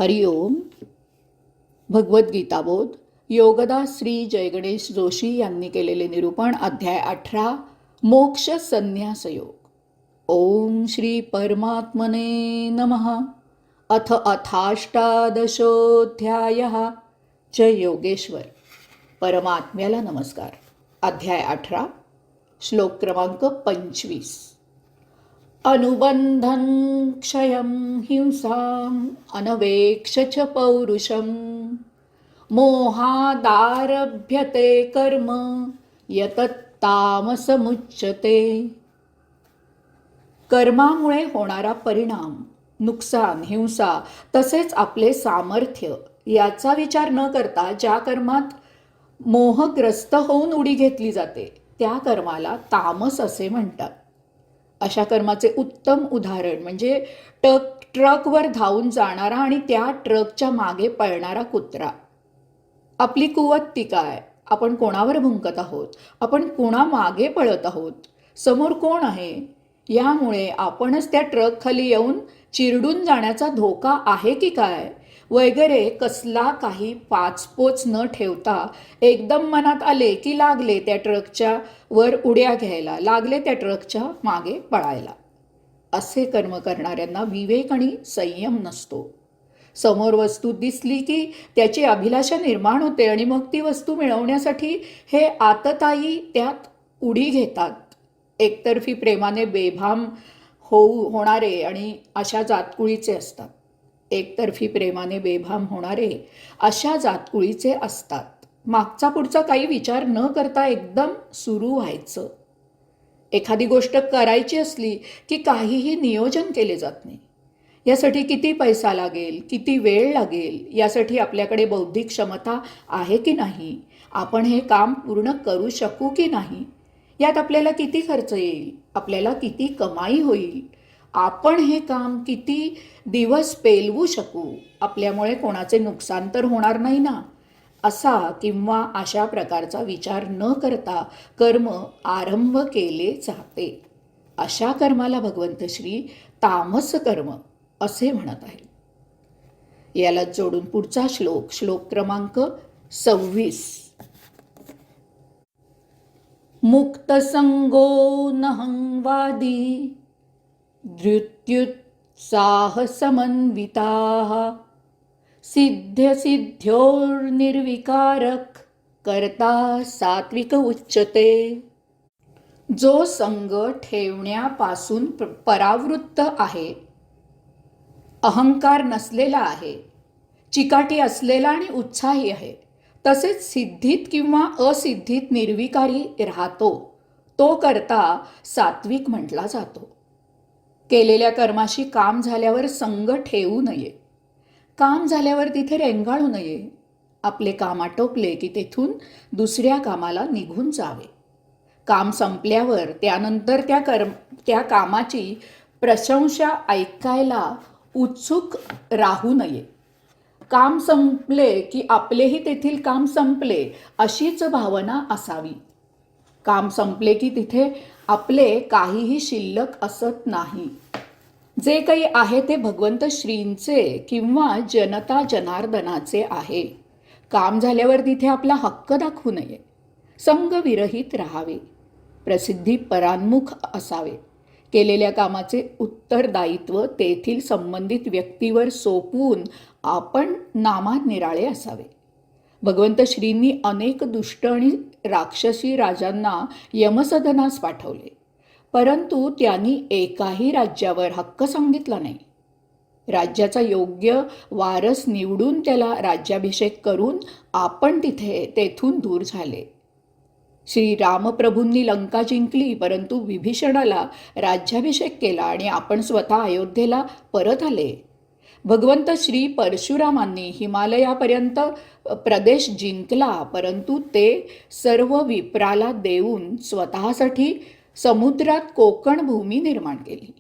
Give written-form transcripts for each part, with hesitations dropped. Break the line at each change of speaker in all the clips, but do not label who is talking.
हरिओम. भगवद्गीताबोध योगदास श्री जयगणेश जोशी यांनी केलेले निरूपण. अध्याय 18 मोक्ष संन्यास योग. ओम श्री परमात्मने नमः. अथ अथाष्टादशोऽध्यायः. जय योगेश्वर. परमात्म्याला नमस्कार. अध्याय 18 श्लोक क्रमांक 25. अनुबंधन क्षयं हिंसाम् अनवेक्ष च पौरुषं मोहादारभ्यते कर्म यतत्तामसमुच्यते. कर्मामुळे होणारा परिणाम, नुकसान, हिंसा तसेच आपले सामर्थ्य याचा विचार न करता ज्या कर्मात मोहग्रस्त होऊन उडी घेतली जाते त्या कर्माला तामस असे म्हणतात. अशा कर्माचे उत्तम उदाहरण म्हणजे ट्रकवर धावून जाणारा आणि त्या ट्रकच्या मागे पळणारा कुत्रा. आपली कुवत ती काय? आपण कोणावर भुंकत आहोत? आपण कोणामागे पळत आहोत? समोर कोण आहे? यामुळे आपणच त्या ट्रक खाली येऊन चिरडून जाण्याचा धोका आहे की काय वगैरे कसला काही पाचपोच न ठेवता एकदम मनात आले की लागले त्या ट्रकच्या वर उड्या घ्यायला, लागले त्या ट्रकच्या मागे पळायला. असे कर्म करणाऱ्यांना विवेक आणि संयम नसतो. समोर वस्तू दिसली की त्याची अभिलाषा निर्माण होते आणि मग ती वस्तू मिळवण्यासाठी हे आततायी त्यात उडी घेतात. एकतर्फी प्रेमाने बेभाम होणारे आणि अशा जातकुळीचे असतात. एकतर्फी प्रेमाने बेभाम होणारे अशा जातकुळीचे असतात. मागचा पुढचा काही विचार न करता एकदम सुरू व्हायचं. एखादी गोष्ट करायची असली की काहीही नियोजन केले जात नाही. यासाठी किती पैसा लागेल, किती वेळ लागेल, यासाठी आपल्याकडे बौद्धिक क्षमता आहे की नाही, आपण हे काम पूर्ण करू शकू की नाही, यात आपल्याला किती खर्च येईल, आपल्याला किती कमाई होईल, आपण हे काम किती दिवस पेलवू शकू, आपल्यामुळे कोणाचे नुकसान तर होणार नाही ना, असा किंवा अशा प्रकारचा विचार न करता कर्म आरंभ केले जाते. अशा कर्माला भगवंत श्री तामस कर्म असे म्हणत आहे. याला जोडून पुढचा श्लोक, श्लोक क्रमांक 26. मुक्तसंगो नहंवादी धृत्युत्साहसमन्विताः सिद्ध्यसिद्ध्योर्निर्विकारक कर्ता सात्विक उच्यते. जो संग ठेवण्यापासून परावृत्त आहे, अहंकार नसलेला आहे, चिकाटी असलेला आणि उत्साही आहे, तसेच सिद्धीत किंवा असिद्धीत निर्विकारी राहतो, तो करता सात्विक म्हटला जातो. केलेल्या कर्माशी काम झाल्यावर संग ठेवू नये. काम झाल्यावर तिथे रेंगाळू नये. आपले काम आटोपले की तेथून दुसऱ्या कामाला निघून जावे. काम संपल्यावर त्यानंतर त्या कामाची प्रशंसा ऐकायला उत्सुक राहू नये. काम संपले की आपलेही तेथील काम संपले अशीच भावना असावी. काम संपले की तिथे आपले काहीही शिल्लक असत नाही. जे काही आहे ते भगवंत श्रींचे किंवा जनता जनार्दनाचे आहे. काम झाल्यावर तिथे आपला हक्क दाखवू नये. संगविरहित राहावे. प्रसिद्धी परान्मुख असावे. केलेल्या कामाचे उत्तरदायित्व तेथील संबंधित व्यक्तीवर सोपवून आपण नामात निराळे असावे. भगवंत श्रींनी अनेक दुष्ट आणि राक्षसी राजांना यमसदनास पाठवले, परंतु त्यांनी एकाही राज्यावर हक्क सांगितला नाही. राज्याचा योग्य वारस निवडून त्याला राज्याभिषेक करून आपण तेथून दूर झाले. श्री रामप्रभूंनी लंका जिंकली, परंतु विभीषणाला राज्याभिषेक केला आणि आपण स्वतः अयोध्येला परत आले. भगवंत श्री परशुरामांनी हिमालयापर्यंत प्रदेश जिंकला, परंतु ते सर्व विप्राला देऊन स्वतःसाठी समुद्रात कोकण भूमी निर्माण केली.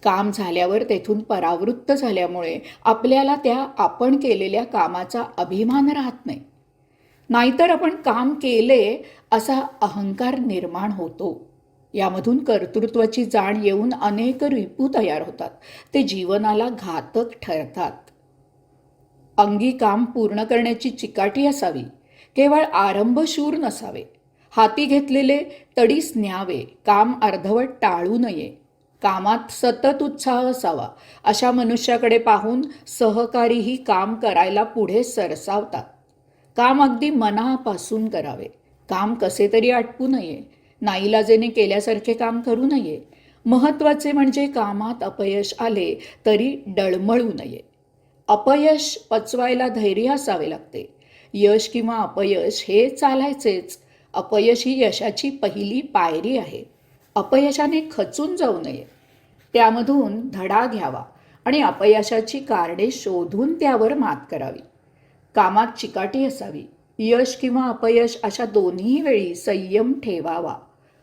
काम झाल्यावर तेथून परावृत्त झाल्यामुळे आपल्याला त्या आपण केलेल्या कामाचा अभिमान राहत नाही. नाहीतर आपण काम केले असा अहंकार निर्माण होतो. यामधून कर्तृत्वाची जाण येऊन अनेक रिपू तयार होतात. ते जीवनाला घातक ठरतात. अंगी काम पूर्ण करण्याची चिकाटी असावी. केवळ आरंभशूर नसावे. हाती घेतलेले तडीस न्यावे. काम अर्धवट टाळू नये. कामात सतत उत्साह असावा. अशा मनुष्याकडे पाहून सहकारीही काम करायला पुढे सरसावतात. काम अगदी मनापासून करावे. काम कसे तरी आटपू नये. नाईलाजेने केल्यासारखे काम करू नये. महत्त्वाचे म्हणजे कामात अपयश आले तरी डळमळू नये. अपयश पचवायला धैर्य असावे लागते. यश किंवा अपयश हे चालायचेच. अपयश ही यशाची पहिली पायरी आहे. अपयशाने खचून जाऊ नये. त्यामधून धडा घ्यावा आणि अपयशाची कारणे शोधून त्यावर मात करावी. कामात चिकाटी असावी. यश किंवा अपयश अशा दोन्ही वेळी संयम ठेवावा.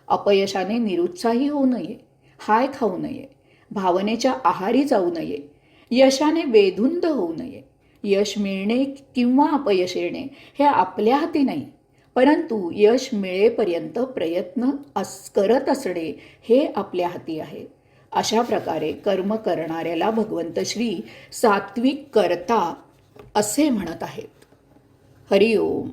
अपयशाने निरुत्साही होऊ नये. हाय खाऊ नये. भावनेच्या आहारी जाऊ नये. यशाने बेधुंद होऊ नये. यश मिळणे किंवा अपयश येणे हे आपल्या हाती नाही, परंतु यश मिळेपर्यंत प्रयत्न करत असणे हे आपल्या हाती आहे. अशा प्रकारे कर्म करणाऱ्याला भगवंत श्री सात्विक कर्ता असे म्हणत आहेत. हरिओम.